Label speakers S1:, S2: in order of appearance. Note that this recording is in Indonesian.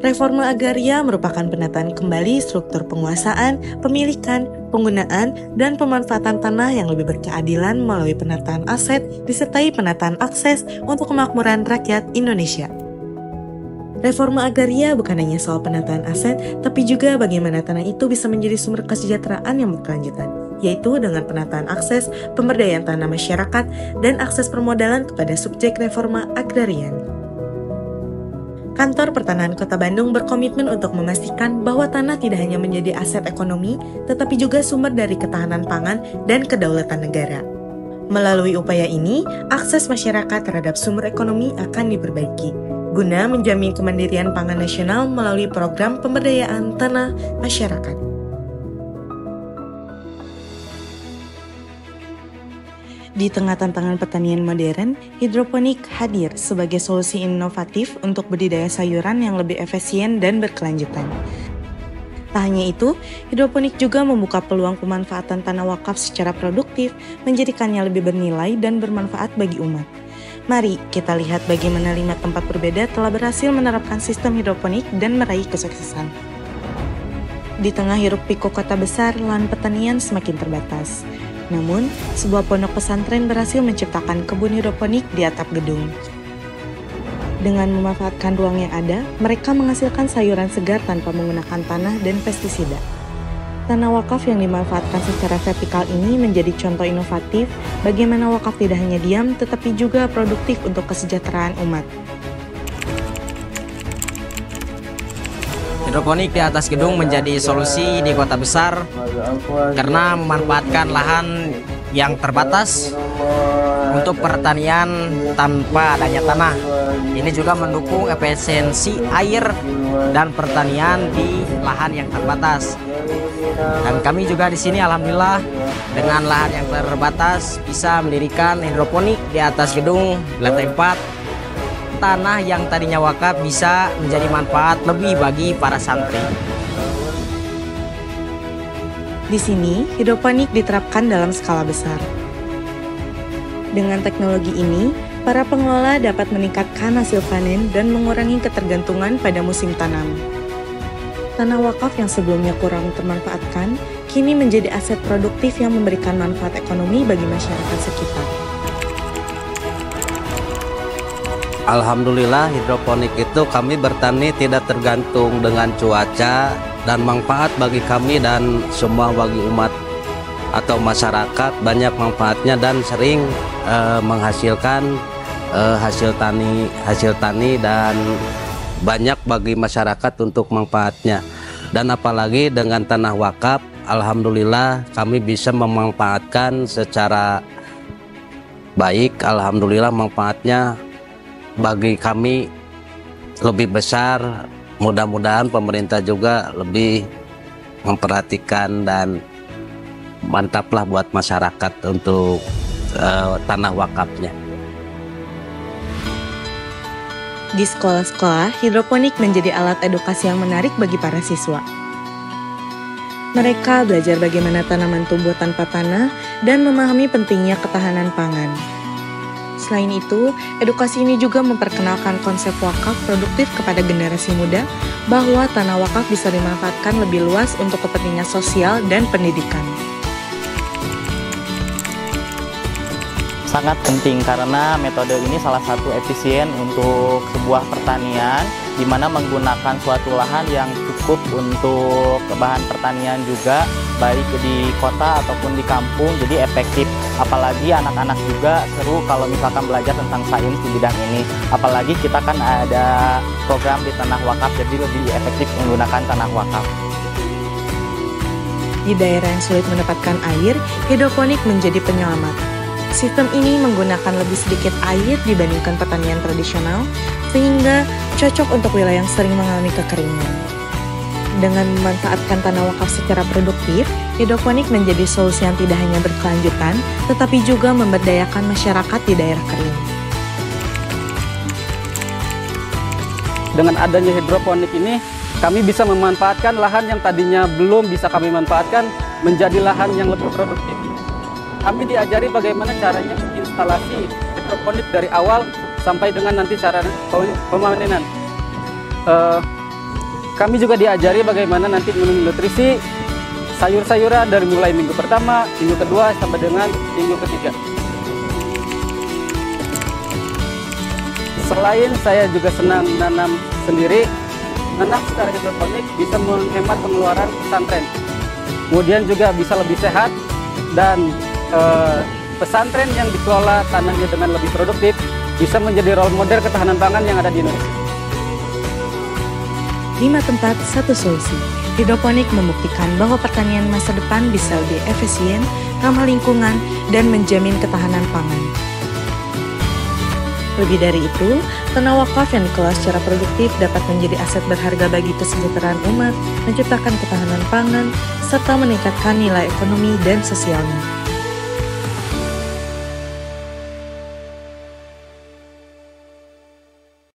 S1: Reforma agraria merupakan penataan kembali struktur penguasaan, pemilikan, penggunaan, dan pemanfaatan tanah yang lebih berkeadilan melalui penataan aset disertai penataan akses untuk kemakmuran rakyat Indonesia. Reforma agraria bukan hanya soal penataan aset, tapi juga bagaimana tanah itu bisa menjadi sumber kesejahteraan yang berkelanjutan, yaitu dengan penataan akses, pemberdayaan tanah masyarakat, dan akses permodalan kepada subjek reforma agrarian. Kantor Pertanahan Kota Bandung berkomitmen untuk memastikan bahwa tanah tidak hanya menjadi aset ekonomi, tetapi juga sumber dari ketahanan pangan dan kedaulatan negara. Melalui upaya ini, akses masyarakat terhadap sumber ekonomi akan diperbaiki, guna menjamin kemandirian pangan nasional melalui program pemberdayaan tanah masyarakat. Di tengah tantangan pertanian modern, hidroponik hadir sebagai solusi inovatif untuk budidaya sayuran yang lebih efisien dan berkelanjutan. Tak hanya itu, hidroponik juga membuka peluang pemanfaatan tanah wakaf secara produktif, menjadikannya lebih bernilai dan bermanfaat bagi umat. Mari kita lihat bagaimana 5 tempat berbeda telah berhasil menerapkan sistem hidroponik dan meraih kesuksesan. Di tengah hiruk-pikuk kota besar, lahan pertanian semakin terbatas. Namun, sebuah pondok pesantren berhasil menciptakan kebun hidroponik di atap gedung. Dengan memanfaatkan ruang yang ada, mereka menghasilkan sayuran segar tanpa menggunakan tanah dan pestisida. Tanah wakaf yang dimanfaatkan secara vertikal ini menjadi contoh inovatif bagaimana wakaf tidak hanya diam tetapi juga produktif untuk kesejahteraan umat.
S2: Hidroponik di atas gedung menjadi solusi di kota besar karena memanfaatkan lahan yang terbatas untuk pertanian tanpa adanya tanah. Ini juga mendukung efisiensi air dan pertanian di lahan yang terbatas. Dan kami juga di sini alhamdulillah dengan lahan yang terbatas bisa mendirikan hidroponik di atas gedung lantai 4. Tanah yang tadinya wakaf bisa menjadi manfaat lebih bagi para santri.
S1: Di sini, hidroponik diterapkan dalam skala besar. Dengan teknologi ini, para pengelola dapat meningkatkan hasil panen dan mengurangi ketergantungan pada musim tanam. Tanah wakaf yang sebelumnya kurang termanfaatkan, kini menjadi aset produktif yang memberikan manfaat ekonomi bagi masyarakat sekitar.
S3: Alhamdulillah hidroponik itu kami bertani tidak tergantung dengan cuaca dan manfaat bagi kami dan semua bagi umat atau masyarakat banyak manfaatnya dan sering menghasilkan hasil tani dan banyak bagi masyarakat untuk manfaatnya. Dan apalagi dengan tanah wakaf, alhamdulillah kami bisa memanfaatkan secara baik. Alhamdulillah manfaatnya bagi kami lebih besar. Mudah-mudahan pemerintah juga lebih memperhatikan dan mantaplah buat masyarakat untuk tanah wakafnya.
S1: Di sekolah-sekolah, hidroponik menjadi alat edukasi yang menarik bagi para siswa. Mereka belajar bagaimana tanaman tumbuh tanpa tanah dan memahami pentingnya ketahanan pangan. Selain itu, edukasi ini juga memperkenalkan konsep wakaf produktif kepada generasi muda bahwa tanah wakaf bisa dimanfaatkan lebih luas untuk kepentingan sosial dan pendidikan.
S4: Sangat penting karena metode ini salah satu efisien untuk sebuah pertanian di mana menggunakan suatu lahan yang cukup untuk bahan pertanian juga baik di kota ataupun di kampung, jadi efektif. Apalagi anak-anak juga seru kalau misalkan belajar tentang sains di bidang ini. Apalagi kita kan ada program di tanah wakaf, jadi lebih efektif menggunakan tanah wakaf.
S1: Di daerah yang sulit mendapatkan air, hidroponik menjadi penyelamat. Sistem ini menggunakan lebih sedikit air dibandingkan pertanian tradisional, sehingga cocok untuk wilayah yang sering mengalami kekeringan. Dengan memanfaatkan tanah wakaf secara produktif, hidroponik menjadi solusi yang tidak hanya berkelanjutan, tetapi juga memberdayakan masyarakat di daerah kering.
S5: Dengan adanya hidroponik ini, kami bisa memanfaatkan lahan yang tadinya belum bisa kami manfaatkan menjadi lahan yang lebih produktif. Kami diajari bagaimana caranya instalasi hidroponik dari awal sampai dengan nanti cara pemanenan. kami juga diajari bagaimana nanti memenuhi nutrisi sayur-sayuran dari mulai minggu pertama, minggu kedua, sampai dengan minggu ketiga. Selain saya juga senang menanam sendiri, menanam secara hidroponik bisa menghemat pengeluaran pesantren. Kemudian juga bisa lebih sehat, dan pesantren yang dikelola tanahnya dengan lebih produktif bisa menjadi role model ketahanan pangan yang ada di Indonesia.
S1: 5 tempat, 1 solusi. Hidroponik membuktikan bahwa pertanian masa depan bisa lebih efisien, ramah lingkungan, dan menjamin ketahanan pangan. Lebih dari itu, tanah wakaf yang dikelola secara produktif dapat menjadi aset berharga bagi kesejahteraan umat, menciptakan ketahanan pangan, serta meningkatkan nilai ekonomi dan sosialnya.